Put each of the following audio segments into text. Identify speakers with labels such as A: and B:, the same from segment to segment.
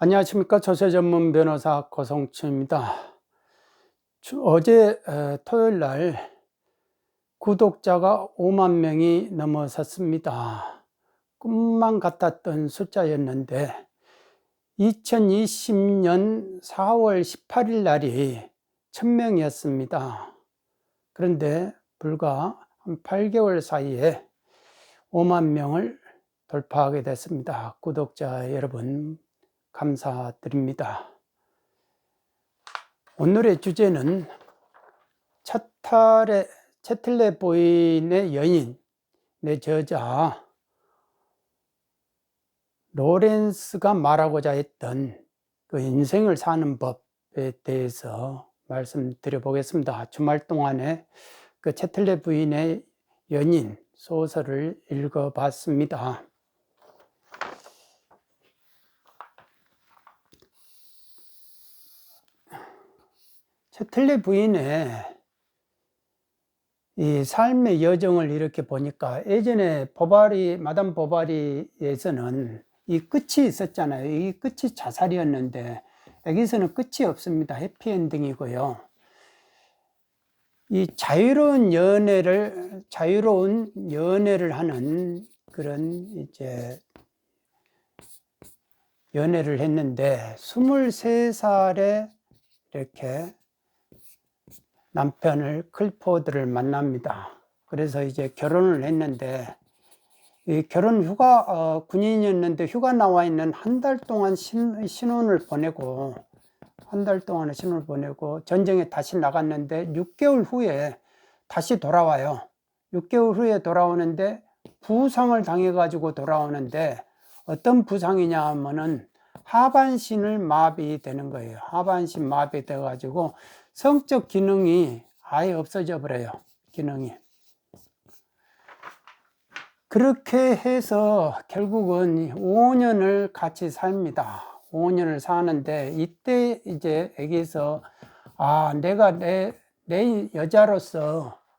A: 안녕하십니까. 조세 전문 변호사 고성춘입니다. 어제 토요일 날 구독자가 5만 명이 넘어섰습니다. 꿈만 같았던 숫자였는데 2020년 4월 18일 날이 1000명이었습니다. 그런데 불과 한 8개월 사이에 5만 명을 돌파하게 됐습니다. 구독자 여러분 감사드립니다. 오늘의 주제는 채틀레 부인의 여인의 저자 로렌스가 말하고자 했던 그 인생을 사는 법에 대해서 말씀드려 보겠습니다. 주말 동안에 그 채틀레 부인의 연인 소설을 읽어봤습니다. 채틀레 부인의 이 삶의 여정을 이렇게 보니까 예전에 마담 보바리에서는 이 끝이 있었잖아요. 이 끝이 자살이었는데 여기서는 끝이 없습니다. 해피엔딩이고요. 이 자유로운 연애를 하는 그런 이제 연애를 했는데 23살에 이렇게 남편을 클포드를 만납니다. 그래서 이제 결혼을 했는데 이 결혼 휴가 군인이었는데 휴가 나와 있는 한 달 동안 신혼을 보내고 전쟁에 다시 나갔는데 6개월 후에 다시 돌아와요. 6개월 후에 돌아오는데 부상을 당해 가지고 돌아오는데 어떤 부상이냐 하면은 하반신을 마비되는 거예요. 하반신 마비돼 가지고 성적 기능이 아예 없어져 버려요. 기능이. 그렇게 해서 결국은 5년을 같이 삽니다. 5년을 사는데 이때 이제 애기에서 내가 내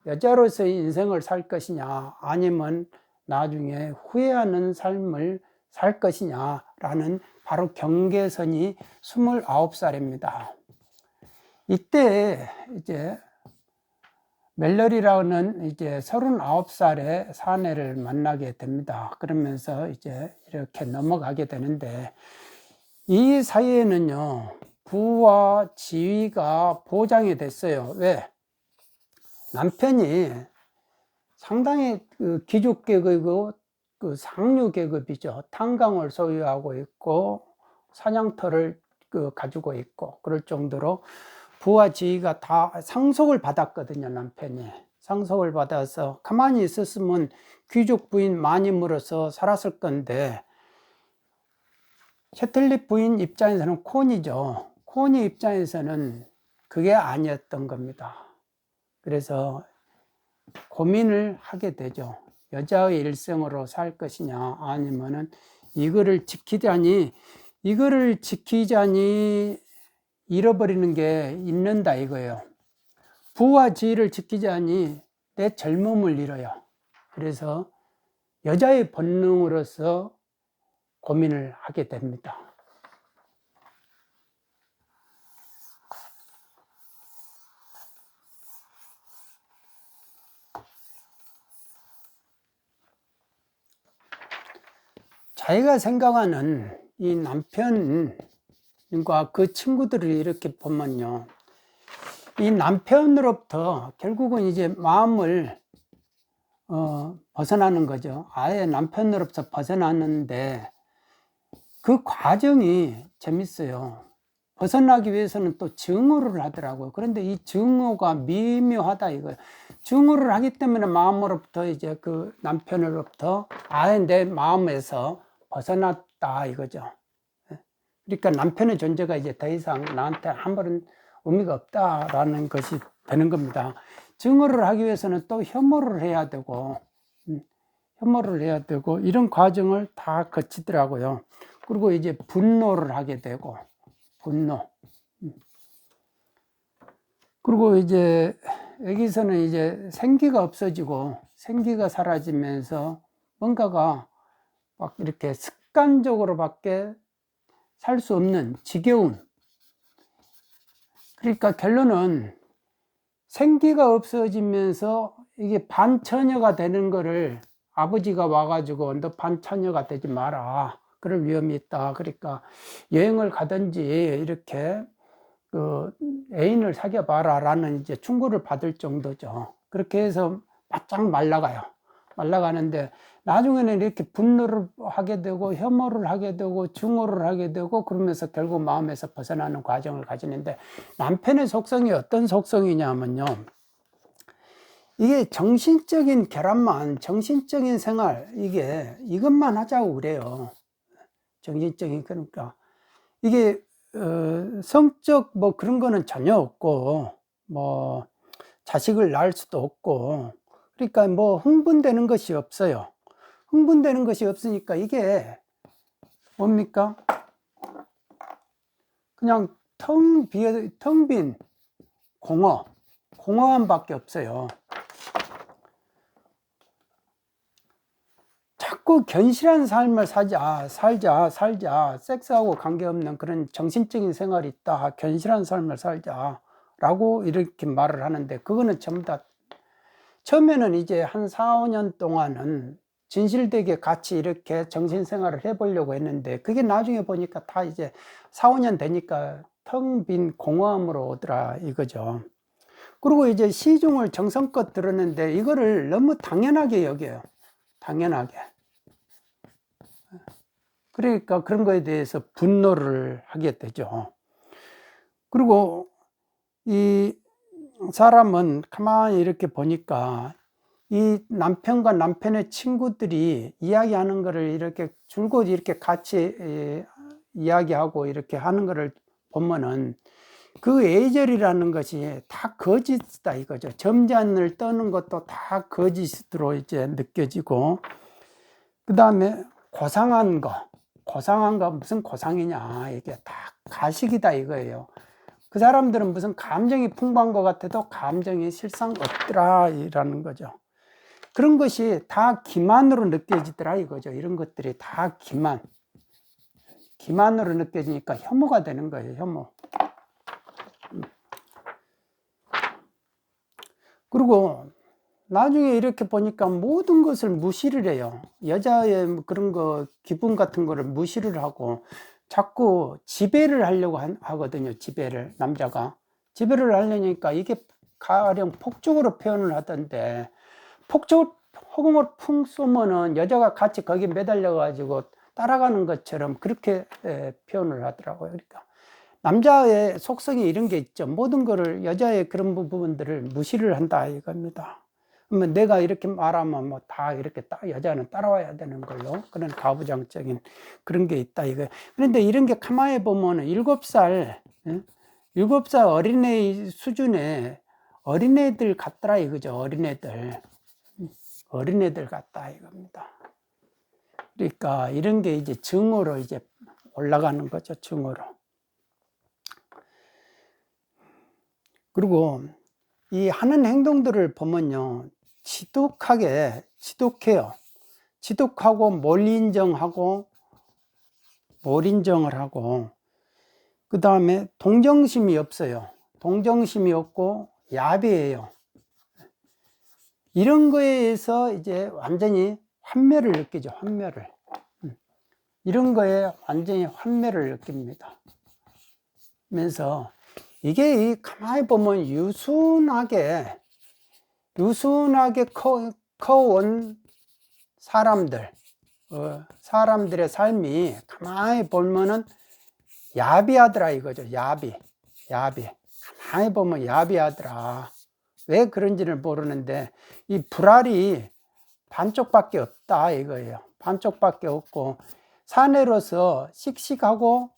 A: 여자로서의 인생을 살 것이냐 아니면 나중에 후회하는 삶을 살 것이냐라는 바로 경계선이 29살입니다. 이때 이제 멜러리라는 이제 39살의 사내를 만나게 됩니다. 그러면서 이제 이렇게 넘어가게 되는데 이 사이에는요, 부와 지위가 보장이 됐어요. 왜? 남편이 상당히 그 귀족계급이고 그 상류계급이죠. 탄광을 소유하고 있고 사냥터를 가지고 있고 그럴 정도로 부와 지위가 다 상속을 받았거든요. 남편이 상속을 받아서 가만히 있었으면 귀족 부인 많이 물어서 살았을 건데 채틀리 부인 입장에서는 코니 입장에서는 그게 아니었던 겁니다. 그래서 고민을 하게 되죠. 여자의 일생으로 살 것이냐 아니면은 이거를 지키자니 잃어버리는 게 있는다 이거예요. 부와 지위를 지키자니 내 젊음을 잃어요. 그래서 여자의 본능으로서 고민을 하게 됩니다. 자기가 생각하는 이 남편과 그 친구들을 이렇게 보면요, 이 남편으로부터 결국은 이제 마음을 벗어나는 거죠. 아예 남편으로부터 벗어났는데 그 과정이 재밌어요. 벗어나기 위해서는 또 증오를 하더라고요. 그런데 이 증오가 미묘하다 이거예요. 증오를 하기 때문에 마음으로부터 이제 그 남편으로부터 아예 내 마음에서 벗어났다 이거죠. 그러니까 남편의 존재가 이제 더 이상 나한테 아무런 의미가 없다라는 것이 되는 겁니다. 증오를 하기 위해서는 또 혐오를 해야 되고 이런 과정을 다 거치더라고요. 그리고 이제 분노를 하게 되고 분노. 그리고 이제 여기서는 이제 생기가 없어지고 생기가 사라지면서 뭔가가 막 이렇게 습관적으로밖에 살 수 없는 지겨운. 그러니까 결론은 생기가 없어지면서 이게 반처녀가 되는 거를 아버지가 와가지고 너 반처녀가 되지 마라. 그럴 위험이 있다. 그러니까 여행을 가든지 이렇게 그 애인을 사귀어 봐라 라는 이제 충고를 받을 정도죠. 그렇게 해서 바짝 말라가요. 말라가는데 나중에는 이렇게 분노를 하게 되고 혐오를 하게 되고 증오를 하게 되고 그러면서 결국 마음에서 벗어나는 과정을 가지는데, 남편의 속성이 어떤 속성이냐면요, 이게 정신적인 결함만, 정신적인 생활, 이것만 하자고 그래요. 정신적인, 그러니까 이게 성적 뭐 그런 거는 전혀 없고, 뭐 자식을 낳을 수도 없고, 그러니까 뭐 흥분되는 것이 없어요. 흥분되는 것이 없으니까 이게 뭡니까? 그냥 텅 빈 공허함밖에 없어요. 자꾸 견실한 삶을 살자, 섹스하고 관계없는 그런 정신적인 생활이 있다, 견실한 삶을 살자라고 이렇게 말을 하는데, 그거는 전부 다 처음에는 이제 한 4, 5년 동안은 진실되게 같이 이렇게 정신생활을 해보려고 했는데, 그게 나중에 보니까 다 이제 4, 5년 되니까 텅 빈 공허함으로 오더라 이거죠. 그리고 이제 시중을 정성껏 들었는데 이거를 너무 당연하게 여겨요. 당연하게. 그러니까 그런 거에 대해서 분노를 하게 되죠. 그리고 이 사람은 가만히 이렇게 보니까 이 남편과 남편의 친구들이 이야기하는 거를 이렇게 줄곧 이렇게 같이 이야기하고 이렇게 하는 거를 보면은 그 애절이라는 것이 다 거짓이다 이거죠. 점잔을 떠는 것도 다 거짓으로 이제 느껴지고, 그 다음에 고상한 거 무슨 고상이냐, 이게 다 가식이다 이거예요. 그 사람들은 무슨 감정이 풍부한 것 같아도 감정이 실상 없더라 이라는 거죠. 그런 것이 다 기만으로 느껴지더라 이거죠. 이런 것들이 다 기만으로 느껴지니까 혐오가 되는 거예요. 혐오. 그리고 나중에 이렇게 보니까 모든 것을 무시를 해요. 여자의 그런 거 기분 같은 거를 무시를 하고 자꾸 지배를 하려고 하거든요. 남자가 지배를 하려니까 이게 가령 폭력으로 표현을 하던데, 폭력을 풍 쏘면은 여자가 같이 거기에 매달려 가지고 따라가는 것처럼 그렇게 표현을 하더라고요. 그러니까 남자의 속성이 이런 게 있죠. 모든 거를, 여자의 그런 부분들을 무시를 한다 이겁니다. 그러면 내가 이렇게 말하면 뭐 다 이렇게 여자는 따라와야 되는 걸로, 그런 가부장적인 그런 게 있다 이거. 그런데 이런 게 가만히 보면 7살 어린애 수준의 어린애들 같더라 이거죠. 어린애들 같다 이겁니다. 그러니까 이런 게 이제 증오로 이제 올라가는 거죠. 증오로. 그리고 이 하는 행동들을 보면요, 지독해요. 지독하고 몰인정을 하고, 그 다음에 동정심이 없어요. 동정심이 없고 야비해요. 이런 거에 의해서 이제 완전히 환멸을 느끼죠. 이런 거에 완전히 환멸을 느낍니다. 그래서 이게 가만히 보면 유순하게 커온 사람들의 삶이 가만히 보면은 야비하더라 이거죠. 야비. 가만히 보면 야비하더라. 왜 그런지를 모르는데 이 불알이 반쪽밖에 없다 이거예요. 반쪽밖에 없고, 사내로서 씩씩하고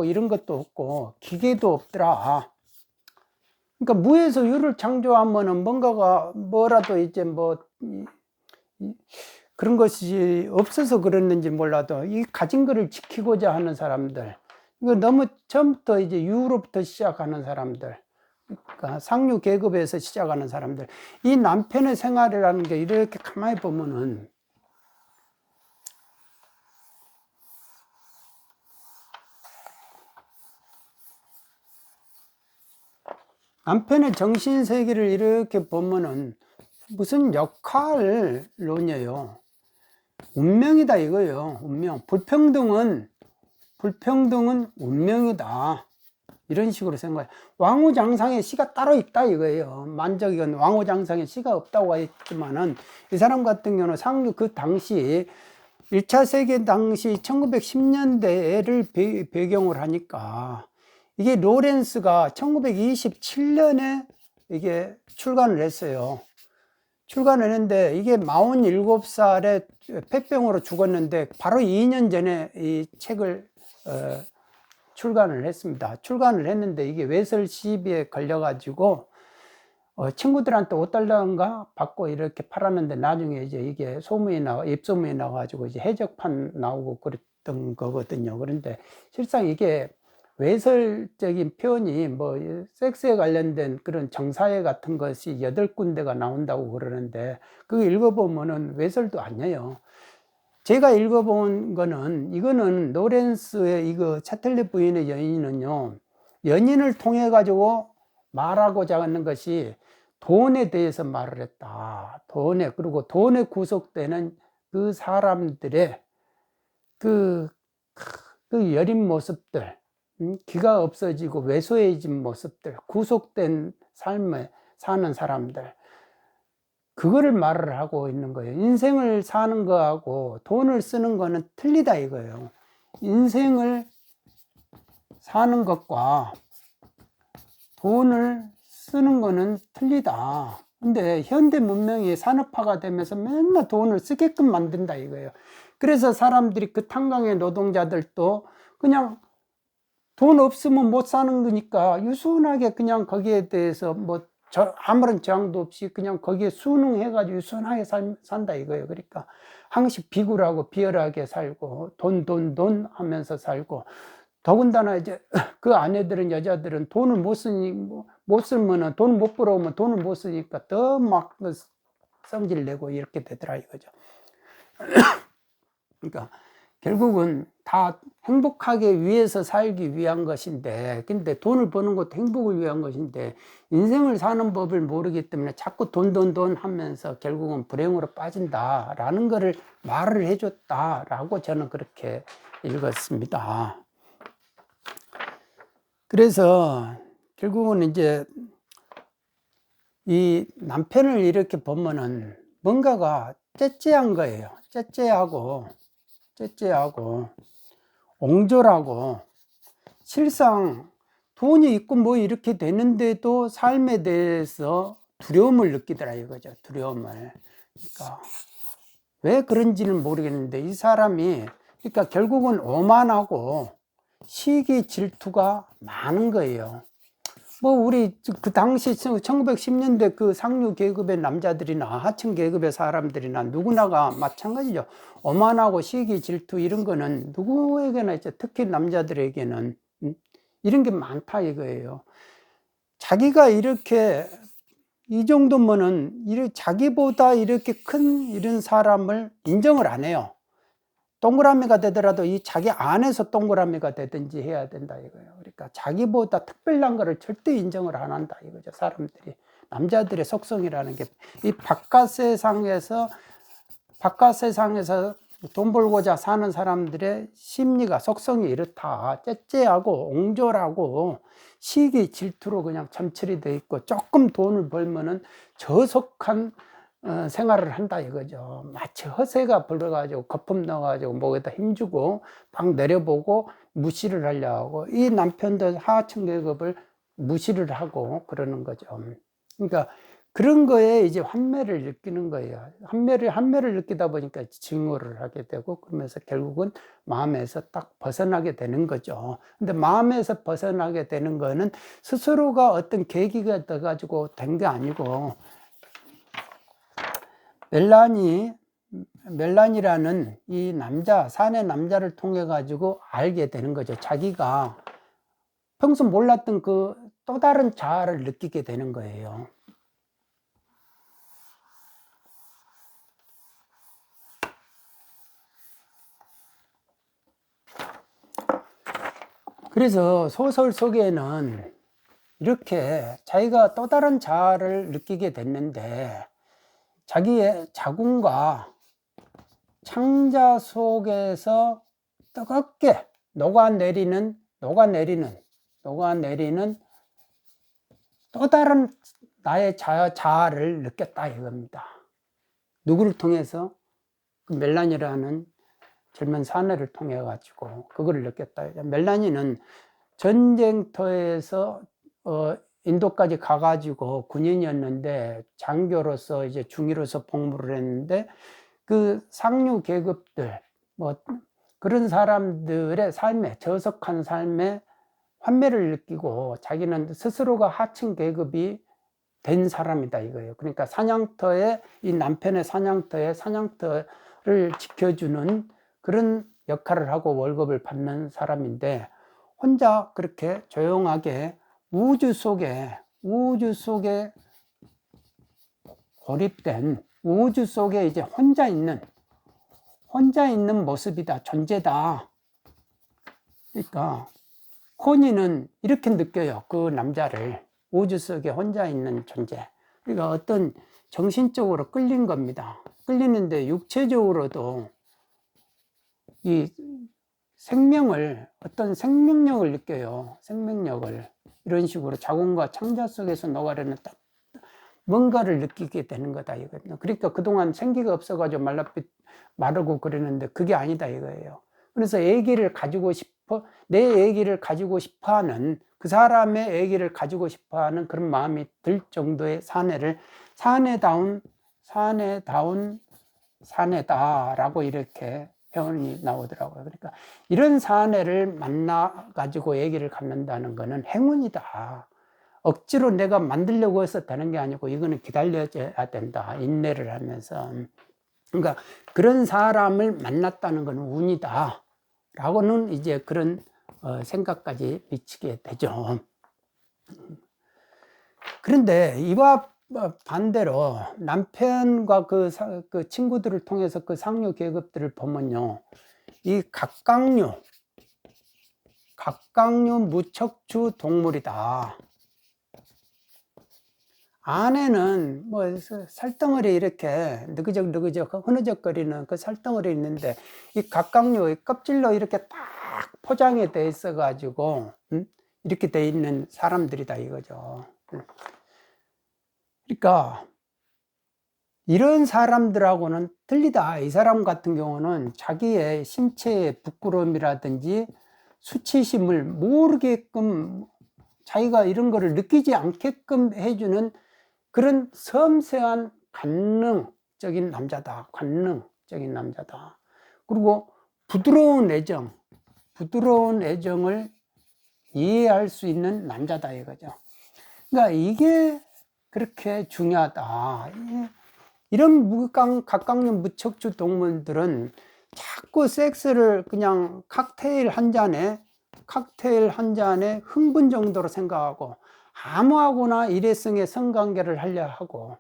A: 이런 것도 없고 기계도 없더라. 그러니까 무에서 유를 창조하면은 뭐라도 이제 그런 것이 없어서 그랬는지 몰라도 이 가진 거를 지키고자 하는 사람들, 이거 너무 처음부터 이제 유로부터 시작하는 사람들, 그러니까 상류 계급에서 시작하는 사람들, 이 남편의 생활이라는 게 이렇게 가만히 보면은 남편의 정신세계를 이렇게 보면은 무슨 역할론이에요. 운명이다 이거예요. 운명. 불평등은 운명이다. 이런 식으로 생각해요. 왕후장상에 시가 따로 있다 이거예요. 만적이건 왕후장상에 시가 없다고 했지만은 이 사람 같은 경우는 상류 그 당시 1차 세계 당시 1910년대를 배경으로 하니까 이게 로렌스가 1927년에 이게 출간을 했어요. 출간을 했는데 이게 47살에 폐병으로 죽었는데 바로 2년 전에 이 책을 출간을 했습니다. 출간을 했는데 이게 외설 시비에 걸려가지고 친구들한테 5달러인가 받고 이렇게 팔았는데 나중에 이제 이게 입소문이 나가지고 이제 해적판 나오고 그랬던 거거든요. 그런데 실상 이게 외설적인 표현이 뭐 섹스에 관련된 그런 정사회 같은 것이 8군데가 나온다고 그러는데 그거 읽어보면은 외설도 아니에요. 제가 읽어본 거는 이거는 로렌스의 이거 차텔레 부인의 연인은요, 연인을 통해 가지고 말하고자 하는 것이 돈에 대해서 말을 했다. 그리고 돈에 구속되는 그 사람들의 그 여린 모습들, 기가 없어지고 왜소해진 모습들, 구속된 삶에 사는 사람들, 그거를 말을 하고 있는 거예요. 인생을 사는 거하고 돈을 쓰는 거는 틀리다 이거예요. 인생을 사는 것과 돈을 쓰는 거는 틀리다. 근데 현대 문명이 산업화가 되면서 맨날 돈을 쓰게끔 만든다 이거예요. 그래서 사람들이 그 탄광의 노동자들도 그냥 돈 없으면 못 사는 거니까 유순하게 그냥 거기에 대해서 뭐 아무런 저항도 없이 그냥 거기에 순응해가지고 유순하게 산다 이거예요. 그러니까 항상 비굴하고 비열하게 살고 돈 하면서 살고, 더군다나 이제 그 아내들은, 여자들은 돈을 못 쓰면은 돈 못 벌어오면 돈을 못 쓰니까 더 막 성질 내고 이렇게 되더라 이거죠. 그러니까 결국은 다 행복하게 위해서 살기 위한 것인데, 근데 돈을 버는 것도 행복을 위한 것인데 인생을 사는 법을 모르기 때문에 자꾸 돈 하면서 결국은 불행으로 빠진다라는 거를 말을 해줬다라고 저는 그렇게 읽었습니다. 그래서 결국은 이제 이 남편을 이렇게 보면은 뭔가가 째째한 거예요. 째째하고 옹졸하고, 실상 돈이 있고 뭐 이렇게 되는데도 삶에 대해서 두려움을 느끼더라 이거죠. 두려움을. 그러니까 왜 그런지는 모르겠는데 이 사람이, 그러니까 결국은 오만하고 시기 질투가 많은 거예요. 뭐 우리 그 당시 1910년대 그 상류 계급의 남자들이나 하층 계급의 사람들이나 누구나가 마찬가지죠. 오만하고 시기 질투 이런 거는 누구에게나 있죠. 특히 남자들에게는 이런 게 많다 이거예요. 자기가 이렇게 이 정도면은 자기보다 이렇게 큰 이런 사람을 인정을 안 해요. 동그라미가 되더라도 이 자기 안에서 동그라미가 되든지 해야 된다 이거예요. 그러니까 자기보다 특별한 거를 절대 인정을 안 한다 이거죠. 사람들이, 남자들의 속성이라는 게 이 바깥 세상에서 돈 벌고자 사는 사람들의 심리가, 속성이 이렇다. 째째하고 옹졸하고 시기 질투로 그냥 점철이 돼 있고, 조금 돈을 벌면은 저속한 생활을 한다 이거죠. 마치 허세가 불어가지고 거품 넣어가지고 목에다 힘주고 막 내려보고 무시를 하려고 하고, 이 남편도 하층 계급을 무시를 하고 그러는 거죠. 그러니까 그런 거에 이제 환멸을 느끼는 거예요. 환멸을 느끼다 보니까 증오를 하게 되고, 그러면서 결국은 마음에서 딱 벗어나게 되는 거죠. 근데 마음에서 벗어나게 되는 거는 스스로가 어떤 계기가 돼가지고 된 게 아니고, 멜란이라는 이 사내 남자를 통해 가지고 알게 되는 거죠. 자기가 평소 몰랐던 그 또 다른 자아를 느끼게 되는 거예요. 그래서 소설 속에는 이렇게 자기가 또 다른 자아를 느끼게 됐는데 자기의 자궁과 창자 속에서 뜨겁게 녹아내리는 또 다른 나의 자아를 느꼈다 이겁니다. 누구를 통해서? 그 멜라니라는 젊은 사내를 통해 가지고 그거를 느꼈다. 멜라니는 전쟁터에서 인도까지 가가지고 군인이었는데 장교로서 이제 중위로서 복무를 했는데 그 상류 계급들 뭐 그런 사람들의 삶에 저속한 삶에 환멸을 느끼고 자기는 스스로가 하층 계급이 된 사람이다 이거예요. 그러니까 사냥터에 이 남편의 사냥터를 지켜주는 그런 역할을 하고 월급을 받는 사람인데 혼자 그렇게 조용하게 우주 속에 고립된 우주 속에 이제 혼자 있는 모습이다, 존재다. 그러니까 코니는 이렇게 느껴요. 그 남자를 우주 속에 혼자 있는 존재. 그러니까 어떤 정신적으로 끌린 겁니다. 끌리는데 육체적으로도 이 어떤 생명력을 느껴요. 생명력을. 이런 식으로 자궁과 창자 속에서 녹아내리는 뭔가를 느끼게 되는 거다 이거예요. 그러니까 그동안 생기가 없어가지고 마르고 그러는데 그게 아니다 이거예요. 그래서 아기를 가지고 싶어, 내 아기를 가지고 싶어하는, 그 사람의 아기를 가지고 싶어하는 그런 마음이 들 정도의 사내다라고 이렇게 표현이 나오더라고요. 그러니까 이런 사내를 만나 가지고 아기를 갖는다는 것은 행운이다. 억지로 내가 만들려고 해서 되는 게 아니고 이거는 기다려야 된다. 인내를 하면서. 그러니까 그런 사람을 만났다는 건 운이다. 라고는 이제 그런 생각까지 미치게 되죠. 그런데 이와 반대로 남편과 그 친구들을 통해서 그 상류 계급들을 보면요. 이 갑각류 무척추 동물이다. 안에는 뭐 살덩어리 이렇게 느그적 흐느적거리는 그 살덩어리 있는데 이 갑각류의 껍질로 이렇게 딱 포장이 돼 있어 가지고 이렇게 돼 있는 사람들이다 이거죠. 그러니까 이런 사람들하고는 틀리다. 이 사람 같은 경우는 자기의 신체의 부끄러움이라든지 수치심을 모르게끔 자기가 이런 거를 느끼지 않게끔 해주는 그런 섬세한 관능적인 남자다. 그리고 부드러운 애정을 이해할 수 있는 남자다 이거죠. 그러니까 이게 그렇게 중요하다. 이런 갑각류 무척추 동물들은 자꾸 섹스를 그냥 칵테일 한 잔에 흥분 정도로 생각하고 아무하고나 일회성의 성관계를 하려 하고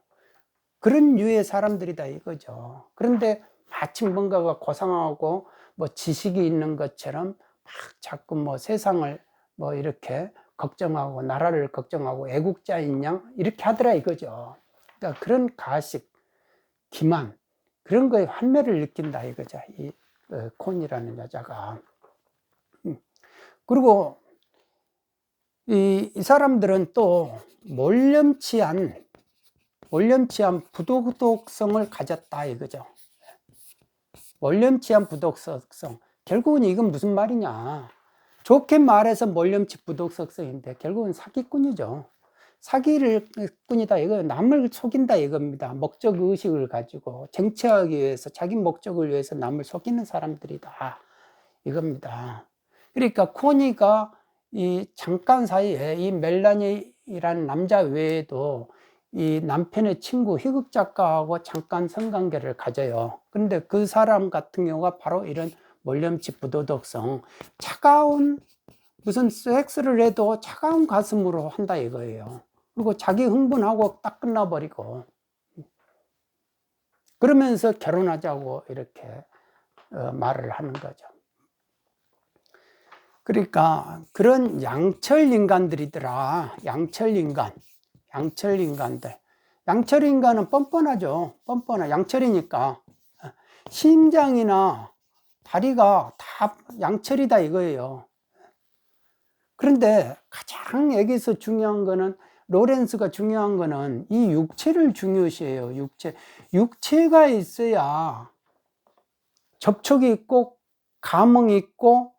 A: 그런 류의 사람들이다 이거죠. 그런데 마침 뭔가가 고상하고 뭐 지식이 있는 것처럼 막 자꾸 뭐 세상을 뭐 이렇게 걱정하고 나라를 걱정하고 애국자인 양 이렇게 하더라 이거죠. 그러니까 그런 가식, 기만 그런 거에 환멸을 느낀다 이거죠. 이 콘이라는 여자가. 그리고 이 사람들은 또 몰렴치한 부도덕성을 가졌다 이거죠. 몰렴치한 부도덕성. 결국은 이건 무슨 말이냐. 좋게 말해서 몰렴치 부도덕성인데 결국은 사기꾼이죠. 사기꾼이다 이거 남을 속인다 이겁니다. 목적 의식을 가지고 쟁취하기 위해서 자기 목적을 위해서 남을 속이는 사람들이다 이겁니다. 그러니까 코니가 이 잠깐 사이에 이 멜라니라는 남자 외에도 이 남편의 친구 희극 작가하고 잠깐 성관계를 가져요. 그런데 그 사람 같은 경우가 바로 이런 몰렴치 부도덕성, 차가운 무슨 섹스를 해도 차가운 가슴으로 한다 이거예요. 그리고 자기 흥분하고 딱 끝나버리고 그러면서 결혼하자고 이렇게 말을 하는 거죠. 그러니까 그런 양철 인간들이더라. 양철 인간들. 양철 인간은 뻔뻔하죠. 양철이니까 심장이나 다리가 다 양철이다 이거예요. 그런데 가장 여기서 중요한 거는, 로렌스가 중요한 거는 이 육체를 중요시해요. 육체가 있어야 접촉이 있고 감흥이 있고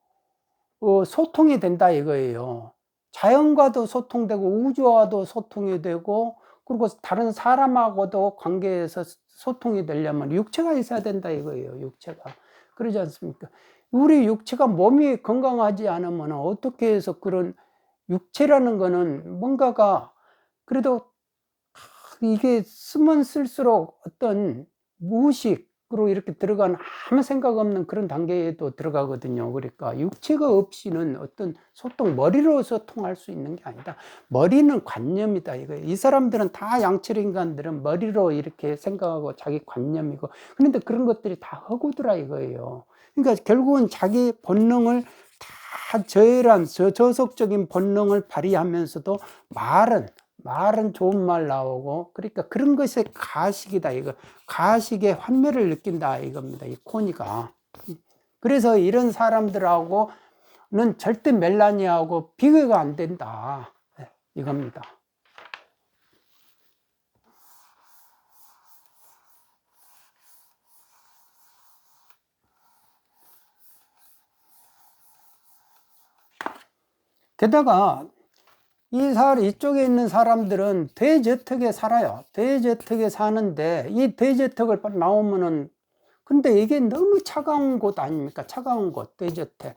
A: 소통이 된다 이거예요. 자연과도 소통되고 우주와도 소통이 되고, 그리고 다른 사람하고도 관계에서 소통이 되려면 육체가 있어야 된다 이거예요. 육체가. 그러지 않습니까? 우리 육체가, 몸이 건강하지 않으면 어떻게 해서, 그런 육체라는 거는 뭔가가 그래도 이게 쓰면 쓸수록 어떤 무의식으로 이렇게 들어가는, 아무 생각 없는 그런 단계에도 들어가거든요. 그러니까 육체가 없이는 어떤 소통, 머리로 소통할 수 있는 게 아니다. 머리는 관념이다 이거예요. 이 사람들은 다 양철 인간들은 머리로 이렇게 생각하고 자기 관념이고, 그런데 그런 것들이 다 허구더라 이거예요. 그러니까 결국은 자기 본능을 다 저열한 저속적인 본능을 발휘하면서도 말은 좋은 말 나오고, 그러니까 그런 것이 가식이다 이거. 가식의 환멸을 느낀다 이겁니다, 이 코니가. 그래서 이런 사람들하고는 절대 멜라니아하고 비교가 안 된다 이겁니다. 게다가 이쪽에 있는 사람들은 대저택에 살아요. 대저택에 사는데, 이 대저택을 나오면은, 근데 이게 너무 차가운 곳 아닙니까? 차가운 곳, 대저택.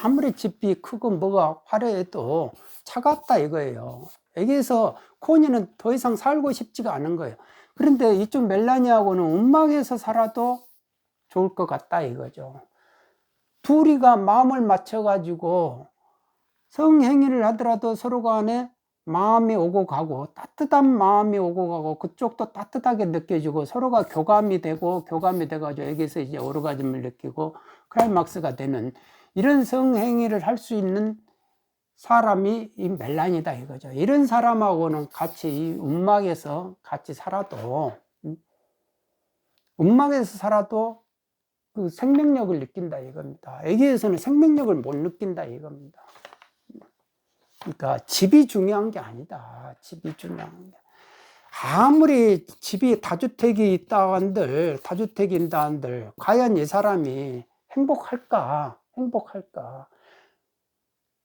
A: 아무리 집이 크고 뭐가 화려해도 차갑다 이거예요. 여기서 코니는 더 이상 살고 싶지가 않은 거예요. 그런데 이쪽 멜라니아하고는 움막에서 살아도 좋을 것 같다 이거죠. 둘이가 마음을 맞춰가지고 성행위를 하더라도 서로 간에 마음이 오고 가고, 따뜻한 마음이 오고 가고, 그쪽도 따뜻하게 느껴지고, 서로가 교감이 돼가지고 여기서 이제 오르가즘을 느끼고 클라이막스가 되는, 이런 성행위를 할 수 있는 사람이 이 멜란이다 이거죠. 이런 사람하고는 같이 이 움막에서 같이 살아도, 움막에서 살아도 그 생명력을 느낀다 이겁니다. 여기에서는 생명력을 못 느낀다 이겁니다. 그러니까 집이 중요한 게 아니다. 집이 중요한 게. 아무리 집이 다주택이 있다 한들, 다주택인다 한들, 과연 이 사람이 행복할까?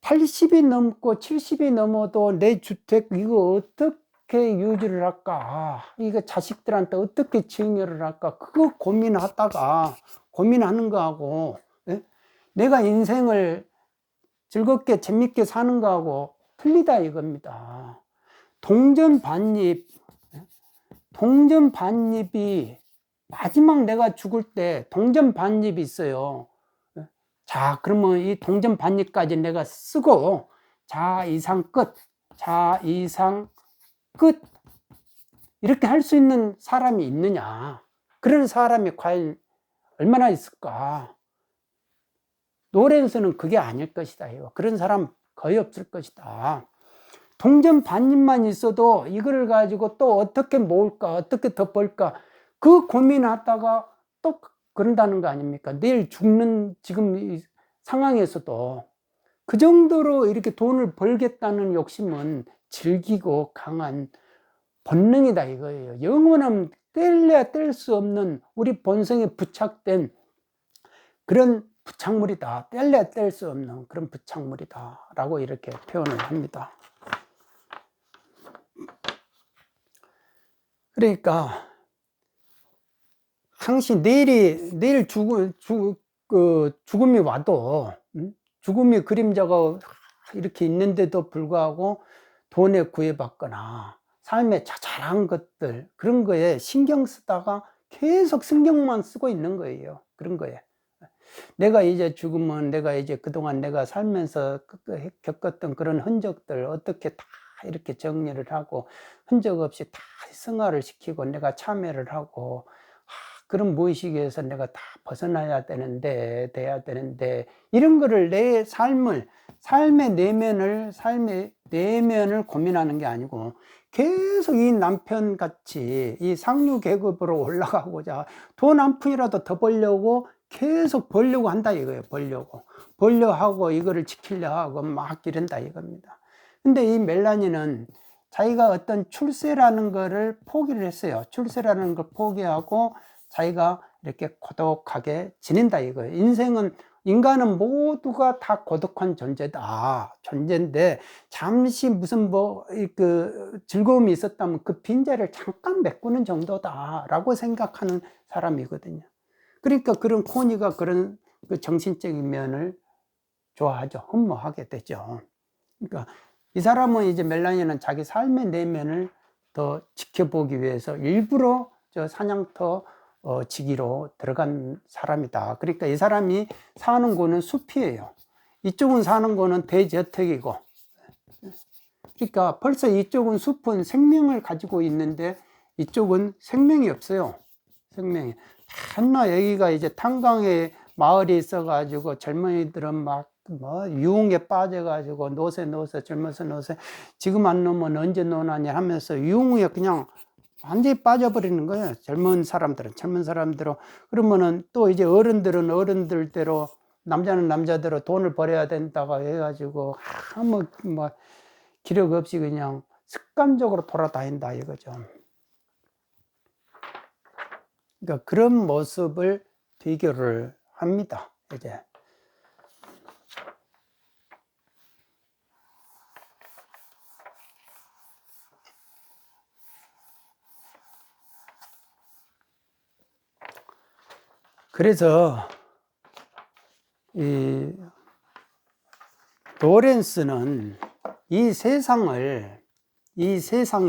A: 80이 넘고 70이 넘어도 내 주택 이거 어떻게 유지를 할까? 이거 자식들한테 어떻게 증여를 할까? 그거 고민하는 거하고, 예? 내가 인생을 즐겁게 재밌게 사는 거하고 틀리다 이겁니다. 동전반입이 마지막 내가 죽을 때 동전반입이 있어요. 자, 그러면 이 동전반입까지 내가 쓰고 자 이상 끝 이렇게 할 수 있는 사람이 있느냐? 그런 사람이 과연 얼마나 있을까? 노래에서는 그게 아닐 것이다. 그런 사람 거의 없을 것이다. 동전 반입만 있어도 이거를 가지고 또 어떻게 모을까, 어떻게 더 벌까, 그 고민하다가 또 그런다는 거 아닙니까? 내일 죽는 지금 이 상황에서도 그 정도로 이렇게 돈을 벌겠다는 욕심은 질기고 강한 본능이다 이거예요. 영원한 뗄래야 뗄 수 없는 우리 본성에 부착된 그런 부착물이다. 뗄래야 뗄 수 없는 그런 부착물이다 라고 이렇게 표현을 합니다. 그러니까 항상 내일 죽음이 와도, 죽음의 그림자가 이렇게 있는데도 불구하고 돈에 구애받거나 삶의 자잘한 것들, 그런 거에 신경 쓰다가 계속 신경만 쓰고 있는 거예요. 그런 거에 내가 이제 죽으면 내가 이제 그동안 내가 살면서 겪었던 그런 흔적들 어떻게 다 이렇게 정리를 하고 흔적 없이 다 승화를 시키고 내가 참여를 하고, 그런 무의식에서 내가 다 벗어나야 되는데, 돼야 되는데, 이런 거를 내 삶의 내면을 고민하는 게 아니고, 계속 이 남편같이 이 상류 계급으로 올라가고자 돈 한 푼이라도 더 벌려고 계속 벌려고 한다 이거예요. 벌려 하고 이거를 지키려 하고 막 이런다 이겁니다. 근데 이 멜라니는 자기가 어떤 출세라는 거를 포기를 했어요. 출세라는 걸 포기하고 자기가 이렇게 고독하게 지낸다 이거예요. 인간은 모두가 다 고독한 존재인데, 잠시 무슨 즐거움이 있었다면 그 빈자리를 잠깐 메꾸는 정도다라고 생각하는 사람이거든요. 그러니까 그런 코니가 그런 그 정신적인 면을 좋아하죠. 흠모하게 되죠. 그러니까 이 사람은 이제 멜라니는 자기 삶의 내면을 더 지켜보기 위해서 일부러 저 사냥터 지기로 들어간 사람이다. 그러니까 이 사람이 사는 곳은 숲이에요. 이쪽은 사는 곳은 대저택이고, 그러니까 벌써 이쪽은 숲은 생명을 가지고 있는데 이쪽은 생명이 없어요. 생명이. 한나 여기가 이제 탄광에 마을이 있어가지고 젊은이들은 막 유흥에 빠져가지고 노세 젊어서 노세 지금 안 놓으면 언제 노나냐 하면서 유흥에 그냥 완전히 빠져버리는 거예요. 젊은 사람들은. 그러면은 또 이제 어른들은 어른들대로, 남자는 남자대로 돈을 벌어야 된다고 해가지고 아무 기력 없이 그냥 습관적으로 돌아다닌다 이거죠. 그러니까 그런 모습을 비교를 합니다. 이제. 그래서 이 로렌스는 이 세상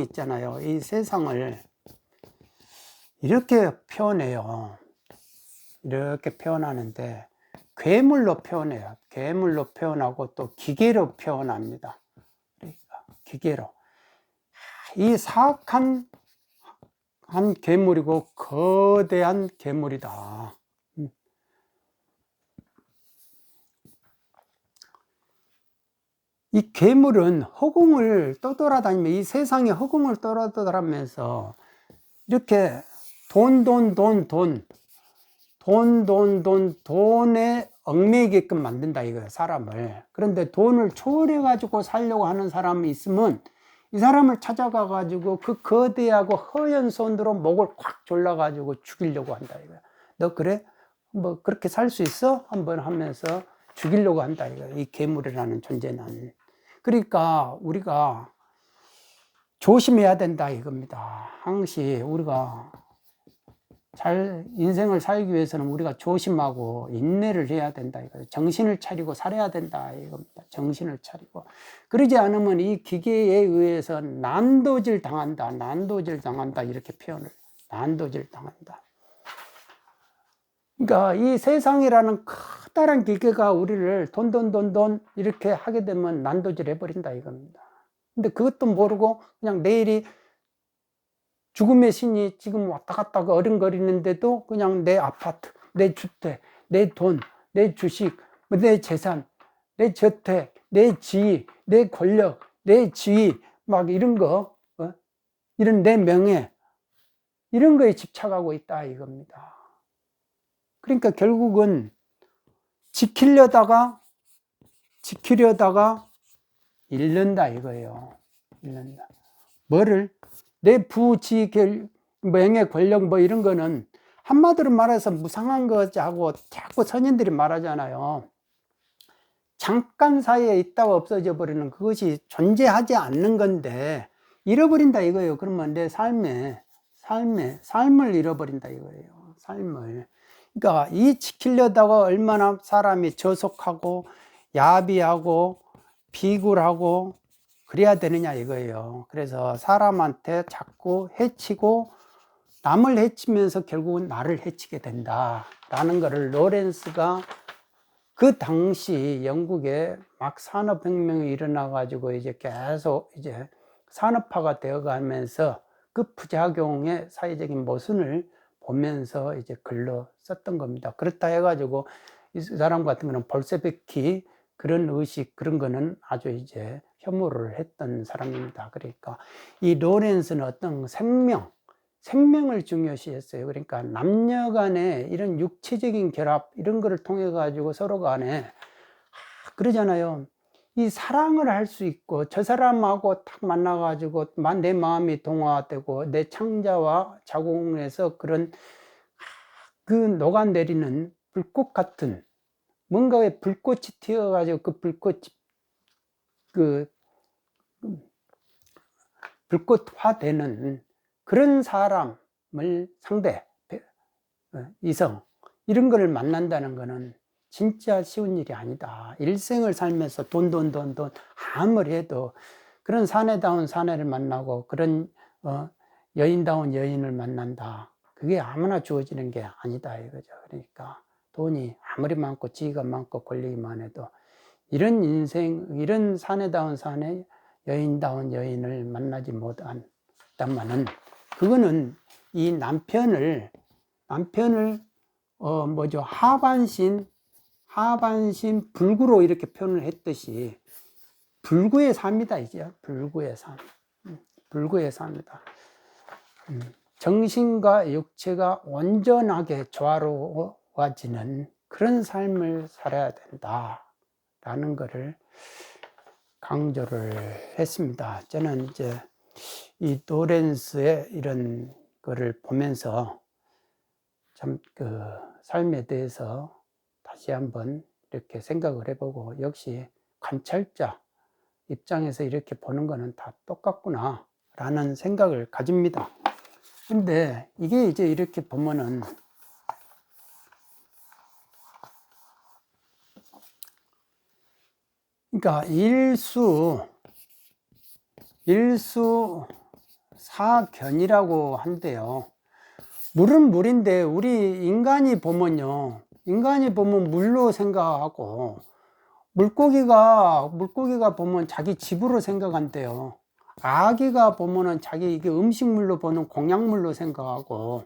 A: 있잖아요. 이 세상을 이렇게 표현해요. 이렇게 표현하는데 괴물로 표현해요. 괴물로 표현하고 또 기계로 표현합니다. 그러니까 기계로. 이 사악한 괴물이고 거대한 괴물이다. 이 괴물은 허공을 떠돌아다니며 이 세상의 허공을 떠돌아다니면서 이렇게 돈에 얽매이게끔 만든다 이거예요, 사람을. 그런데 돈을 초월해 가지고 살려고 하는 사람이 있으면 이 사람을 찾아가 가지고 그 거대하고 허연 손으로 목을 콱 졸라 가지고 죽이려고 한다 이거예요. 너 그래? 뭐 그렇게 살 수 있어? 한번 하면서 죽이려고 한다 이거예요, 이 괴물이라는 존재는. 그러니까 우리가 조심해야 된다 이겁니다. 항시 우리가 인생을 살기 위해서는 우리가 조심하고 인내를 해야 된다 이거예요. 정신을 차리고 살아야 된다 이겁니다. 정신을 차리고. 그러지 않으면 이 기계에 의해서 난도질 당한다 이렇게 표현을. 난도질 당한다. 그러니까 이 세상이라는 커다란 기계가 우리를 돈 이렇게 하게 되면 난도질 해버린다 이겁니다. 근데 그것도 모르고 그냥 내일이 죽음의 신이 지금 왔다 갔다 어른거리는데도 그냥 내 아파트, 내 주택, 내 돈, 내 주식, 내 재산, 내 저택, 내 지위, 내 권력, 내 지위, 막 이런 거, 이런 내 명예, 이런 거에 집착하고 있다 이겁니다. 그러니까 결국은 지키려다가 잃는다 이거예요. 잃는다. 뭐를? 내 부지, 명예, 권력 이런 거는 한마디로 말해서 무상한 거하고 자꾸 선인들이 말하잖아요. 잠깐 사이에 있다가 없어져 버리는 그것이 존재하지 않는 건데 잃어버린다 이거예요. 그러면 내 삶을 잃어버린다 이거예요. 삶을. 그러니까 이 지키려다가 얼마나 사람이 저속하고 야비하고 비굴하고 그래야 되느냐 이거예요. 그래서 사람한테 자꾸 해치고 남을 해치면서 결국은 나를 해치게 된다라는 것을 로렌스가 그 당시 영국에 막 산업혁명이 일어나 가지고 이제 계속 이제 산업화가 되어 가면서 그 부작용의 사회적인 모순을 보면서 이제 글로 썼던 겁니다. 그렇다 해가지고 이 사람 같은 거는 볼셰비키 그런 의식 그런 거는 아주 이제 혐오를 했던 사람입니다. 그러니까 이 로렌스는 어떤 생명을 중요시했어요. 그러니까 남녀 간에 이런 육체적인 결합 이런 거를 통해 가지고 서로 간에 그러잖아요. 이 사랑을 할 수 있고 저 사람하고 딱 만나 가지고 내 마음이 동화되고 내 창자와 자궁에서 그런 그 녹아내리는 불꽃 같은 뭔가의 불꽃이 튀어 가지고 그 불꽃이 그 불꽃화되는 그런 사람을 상대 이성 이런 거를 만난다는 거는 진짜 쉬운 일이 아니다. 일생을 살면서 돈 아무리 해도 그런 사내다운 사내를 만나고 그런 여인다운 여인을 만난다. 그게 아무나 주어지는 게 아니다 이거죠. 그러니까 돈이 아무리 많고 지위가 많고 권리기만 해도 이런 인생, 이런 사내다운 사내, 여인다운 여인을 만나지 못한다면은 그거는 이 남편을 하반신 불구로 이렇게 표현을 했듯이 불구의 삶이다 이제 불구의 삶, 불구의 삶이다. 정신과 육체가 온전하게 조화로워지는 그런 삶을 살아야 된다라는 것을 강조를 했습니다. 저는 이제 이 로렌스의 이런 거를 보면서 참 그 삶에 대해서 다시 한번 이렇게 생각을 해보고 역시 관찰자 입장에서 이렇게 보는 거는 다 똑같구나 라는 생각을 가집니다. 근데 이게 이제 이렇게 보면은 그러니까 일수사견이라고 한대요. 물은 물인데 우리 인간이 보면 물로 생각하고 물고기가 보면 자기 집으로 생각한대요. 아기가 보면은 자기 이게 음식물로 보는 공약물로 생각하고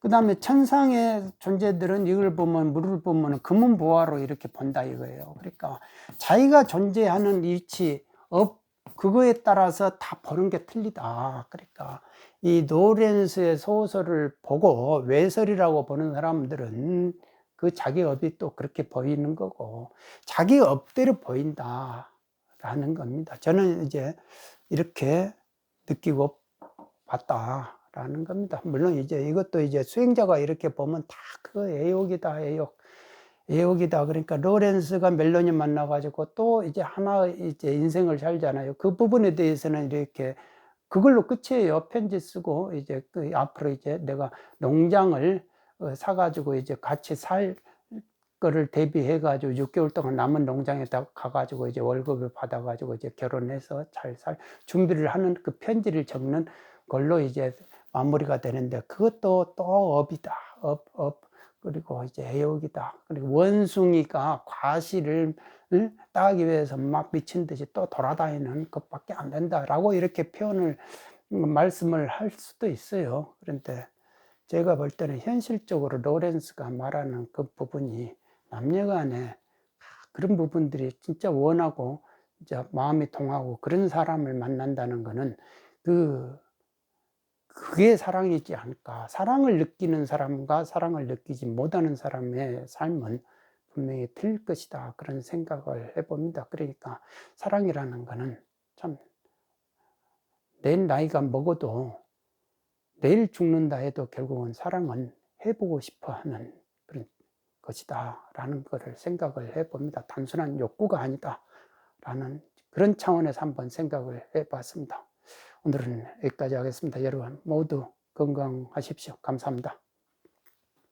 A: 그 다음에 천상의 존재들은 이걸 보면 물을 보면 금은보화로 이렇게 본다 이거예요. 그러니까 자기가 존재하는 위치, 그거에 따라서 다 보는 게 틀리다. 그러니까 이 로렌스의 소설을 보고 외설이라고 보는 사람들은 그 자기 업이 또 그렇게 보이는 거고 자기 업대로 보인다라는 겁니다. 저는 이제 이렇게 느끼고 봤다라는 겁니다. 물론 이제 이것도 이제 수행자가 이렇게 보면 다 그 애욕이다, 애욕이다. 그러니까 로렌스가 멜로니 만나가지고 또 이제 하나 이제 인생을 살잖아요. 그 부분에 대해서는 이렇게 그걸로 끝이에요. 편지 쓰고 이제 그 앞으로 이제 내가 농장을 사가지고 이제 같이 살 거를 대비해가지고 6개월 동안 남은 농장에다 가가지고 이제 월급을 받아가지고 이제 결혼해서 잘 살 준비를 하는 그 편지를 적는 걸로 이제 마무리가 되는데 그것도 또 업이다. 그리고 이제 애욕이다. 그리고 원숭이가 과실을 따기 위해서 막 미친 듯이 또 돌아다니는 것밖에 안 된다라고 이렇게 말씀을 할 수도 있어요. 그런데 제가 볼 때는 현실적으로 로렌스가 말하는 그 부분이 남녀간에 그런 부분들이 진짜 원하고 이제 마음이 통하고 그런 사람을 만난다는 것은 그게 사랑이지 않을까. 사랑을 느끼는 사람과 사랑을 느끼지 못하는 사람의 삶은 분명히 틀릴 것이다. 그런 생각을 해봅니다. 그러니까 사랑이라는 것은 참 내 나이가 먹어도 내일 죽는다 해도 결국은 사랑은 해보고 싶어 하는 그런 것이다 라는 것을 생각을 해봅니다. 단순한 욕구가 아니다 라는 그런 차원에서 한번 생각을 해봤습니다. 오늘은 여기까지 하겠습니다. 여러분 모두 건강하십시오. 감사합니다.